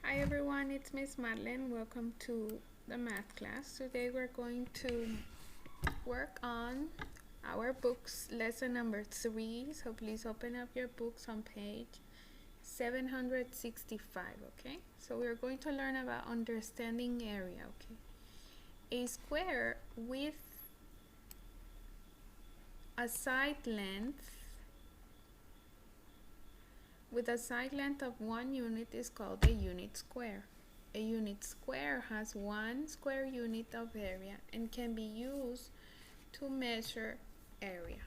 Hi everyone, it's Miss Madeline. Welcome to the math class. Today we're going to work on our books, lesson number 3. So please open up your books on page 765, okay? So we're going to learn about understanding area, okay? A square with a side length of 1 unit is called a unit square. A unit square has 1 square unit of area and can be used to measure area.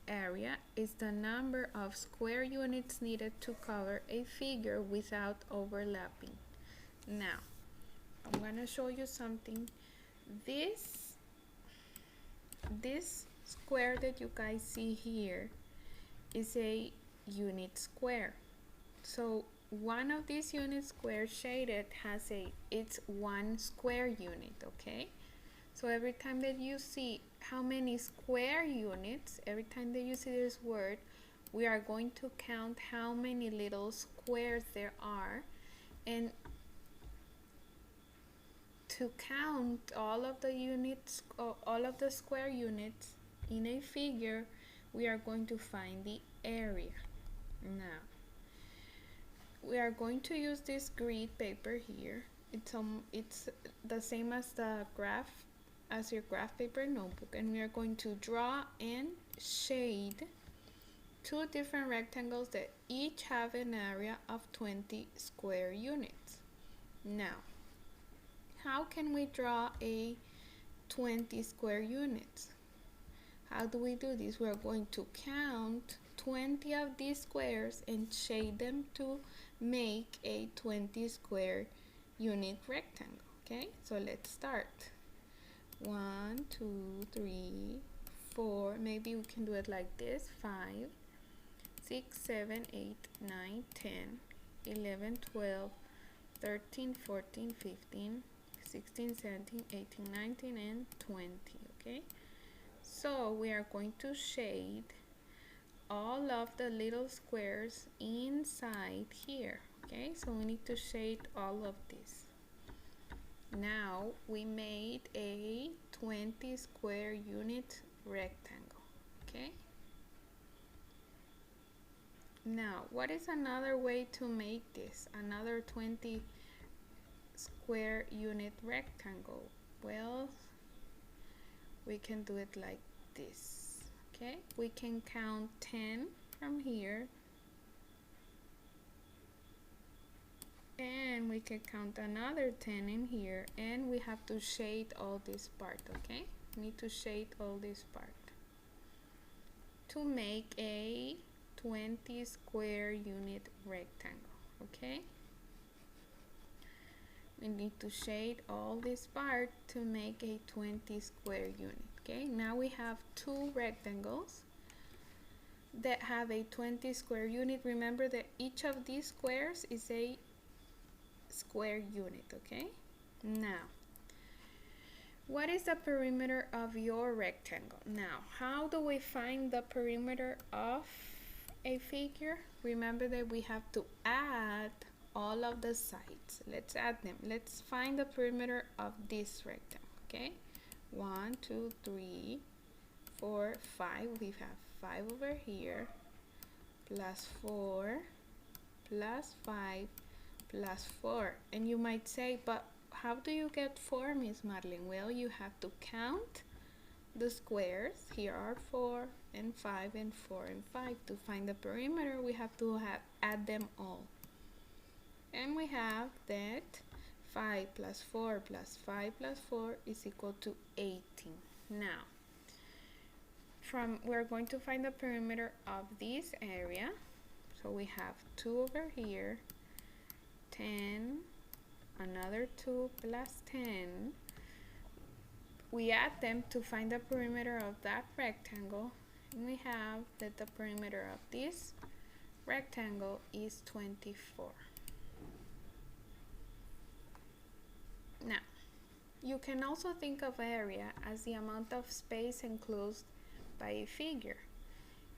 Area is the number of square units needed to cover a figure without overlapping. Now, I'm going to show you something. This square that you guys see here is a unit square. So one of these unit squares shaded has it's 1 square unit, okay? So every time that you see how many square units, every time that you see this word, we are going to count how many little squares there are. And to count all of the units, all of the square units in a figure, we are going to find the area. Now, we are going to use this grid paper here. It's the same as your graph paper notebook, and we are going to draw and shade 2 different rectangles that each have an area of 20 square units. Now, how can we draw a 20 square units? How do we do this? We're going to count 20 of these squares and shade them to make a 20 square unit rectangle. Okay, so let's start. 1, 2, 3, 4. Maybe we can do it like this. 5, 6, 7, 8, 9, 10, 11, 12, 13, 14, 15, 16, 17, 18, 19, and 20. Okay, so we are going to shade all of the little squares inside here. Okay, so we need to shade all of this. Now we made a 20 square unit rectangle. Okay, now what is another way to make this another 20 square unit rectangle? Well, we can do it like this. Okay, we can count 10 from here, and we can count another 10 in here, and we have to shade all this part. Okay, we need to shade all this part to make a 20 square unit rectangle. Okay, we need to shade all this part to make a 20 square unit. Okay, now we have 2 rectangles that have a 20 square unit. Remember that each of these squares is a square unit. Okay, now what is the perimeter of your rectangle? Now, how do we find the perimeter of a figure? Remember that we have to add all of the sides. Let's add them. Let's find the perimeter of this rectangle. Okay, 1, 2, 3, 4, 5. We have 5 over here, plus 4, plus 5, plus 4. And you might say, but how do you get 4, Miss Madeline? Well, you have to count the squares. Here are 4 and 5 and 4 and 5. To find the perimeter, we have to add them all. And we have that 5 plus 4 plus 5 plus 4 is equal to 18. Now, we're going to find the perimeter of this area. So we have 2 over here, 10, another 2 plus 10. We add them to find the perimeter of that rectangle, and we have that the perimeter of this rectangle is 24. Now, you can also think of area as the amount of space enclosed by a figure.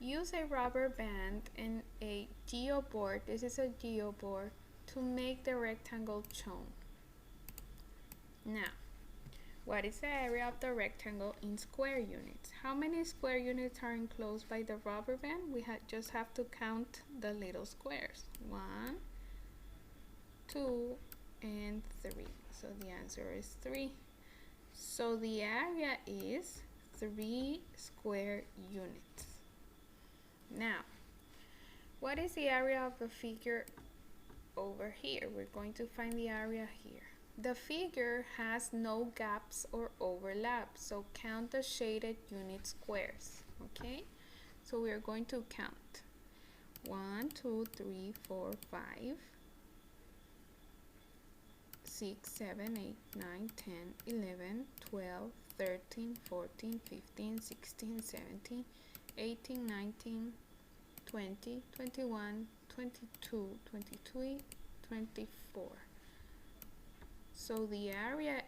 Use a rubber band and a geoboard. This is a geoboard to make the rectangle shown. Now, what is the area of the rectangle in square units? How many square units are enclosed by the rubber band? We just have to count the little squares. 1, 2, and 3. So the answer is 3. So the area is 3 square units. Now, what is the area of the figure over here? We're going to find the area here. The figure has no gaps or overlaps, so count the shaded unit squares, okay? So we're going to count 1, 2, 3, 4, 5, 6, 7, 8, 9, 10, 11, 12, 13, 14, 15, 16, 17, 18, 19, 20, 21, 22, 23, 24. So the area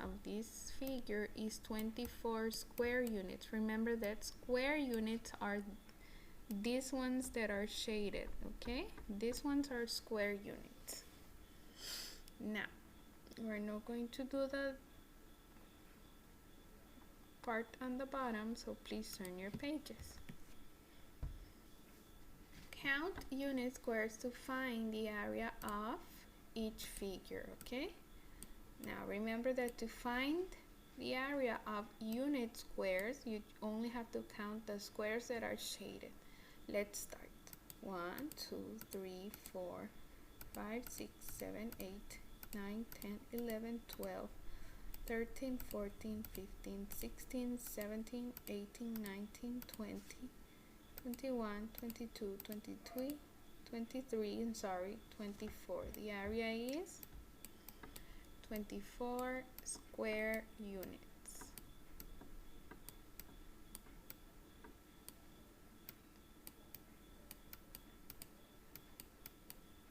of this figure is 24 square units. Remember that square units are these ones that are shaded, okay? These ones are square units. Now, we're not going to do the part on the bottom, so please turn your pages. Count unit squares to find the area of each figure, okay? Now remember that to find the area of unit squares, you only have to count the squares that are shaded. Let's start. 1, 2, 3, 4, 5, 6, 7, 8, 9, 10, 11, 12, 13, 14, 15, 16, 17, 18, 19, 20, 21, 22, 23, 24. The area is 24 square units.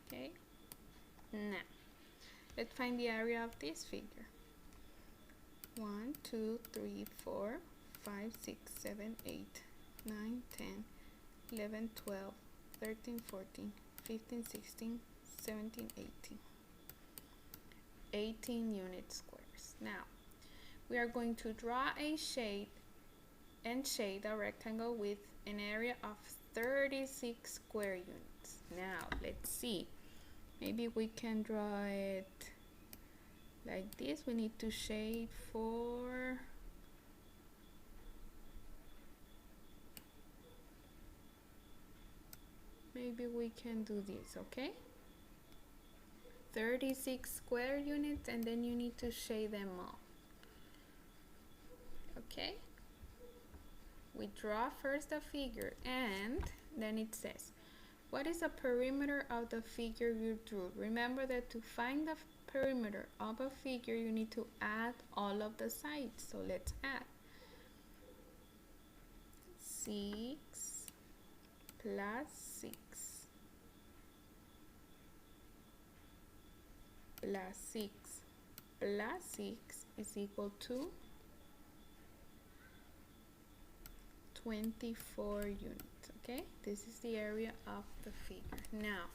Okay, now let's find the area of this figure. 1, 2, 3, 4, 5, 6, 7, 8, 9, 10, 11, 12, 13, 14, 15, 16, 17, 18. 18 unit squares. Now, we are going to draw a shade a rectangle with an area of 36 square units. Now, let's see. Maybe we can draw it like this. We need to shade for maybe we can do this, okay? 36 square units, and then you need to shade them all. Okay? We draw first a figure, and then it says, what is the perimeter of the figure you drew? Remember that to find the perimeter of a figure, you need to add all of the sides. So let's add 6 plus 6 plus 6 plus 6 is equal to 24 units. Okay, this is the area of the figure. Now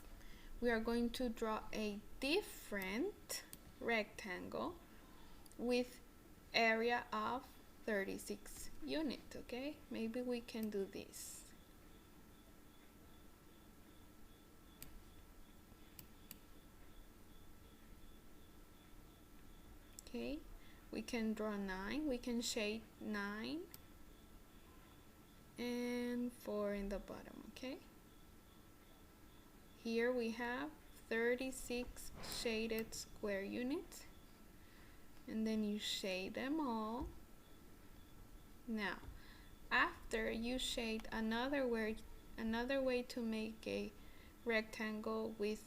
we are going to draw a different rectangle with area of 36 units. Okay, maybe we can do this. Okay, we can draw 9, we can shade 9 and 4 in the bottom, okay? Here we have 36 shaded square units, and then you shade them all. Now, after you shade another way to make a rectangle with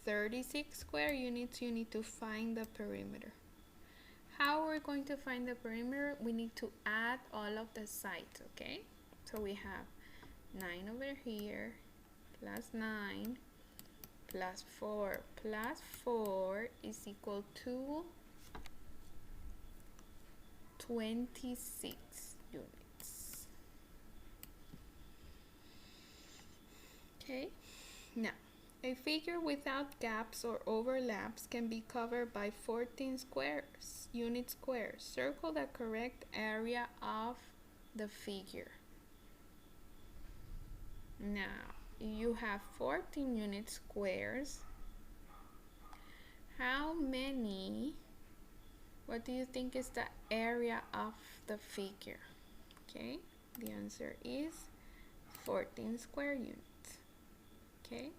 36 square units, you need to find the perimeter. How we're going to find the perimeter? We need to add all of the sides, okay? So we have 9 over here, plus 9, plus 4 is equal to 26 units. Okay, now A figure without gaps or overlaps can be covered by 14 squares, unit squares. Circle the correct area of the figure. Now, you have 14 unit squares. How many, what do you think is the area of the figure? Okay, the answer is 14 square units. Okay,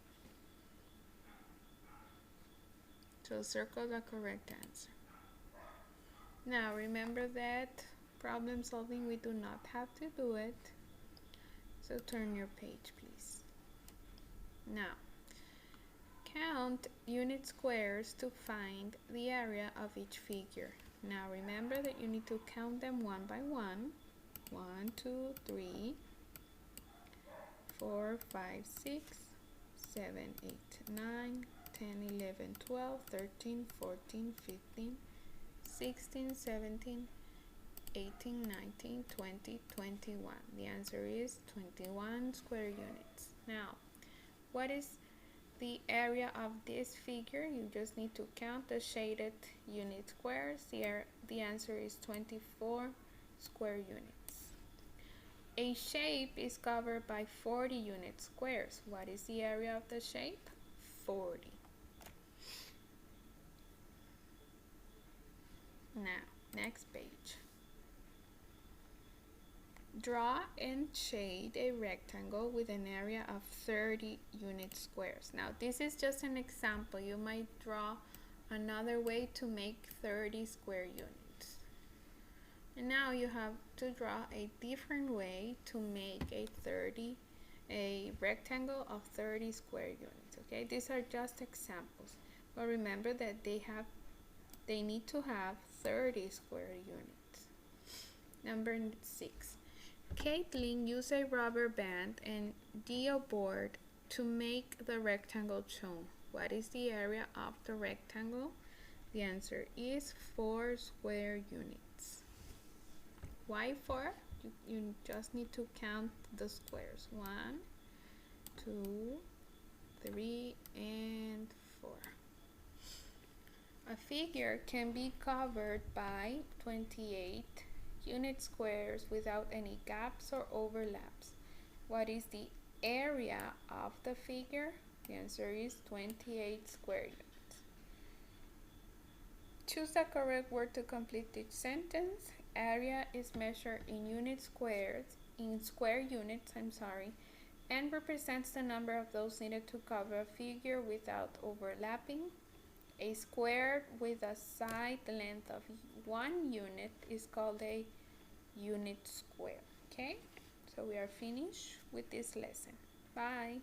so circle the correct answer. Now remember that problem solving, we do not have to do it. So turn your page, please. Now, count unit squares to find the area of each figure. Now remember that you need to count them one by one. 1, 2, 3, 4, 5, 6, 7, 8, 9, 10, 11, 12, 13, 14, 15, 16, 17, 18, 19, 20, 21. The answer is 21 square units. Now, what is the area of this figure? You just need to count the shaded unit squares. The answer is 24 square units. A shape is covered by 40 unit squares. What is the area of the shape? 40. Now, next page. Draw and shade a rectangle with an area of 30 unit squares. Now, this is just an example. You might draw another way to make 30 square units. And now you have to draw a different way to make a rectangle of 30 square units. Okay, these are just examples, but remember that they need to have 30 square units. Number 6. Caitlin used a rubber band and Dio board to make the rectangle shown. What is the area of the rectangle? The answer is 4 square units. Why 4? You just need to count the squares. 1, 2, 3, and 4. A figure can be covered by 28 unit squares without any gaps or overlaps. What is the area of the figure? The answer is 28 square units. Choose the correct word to complete each sentence. Area is measured in square units, and represents the number of those needed to cover a figure without overlapping. A square with a side length of 1 unit is called a unit square. Okay, so we are finished with this lesson. Bye.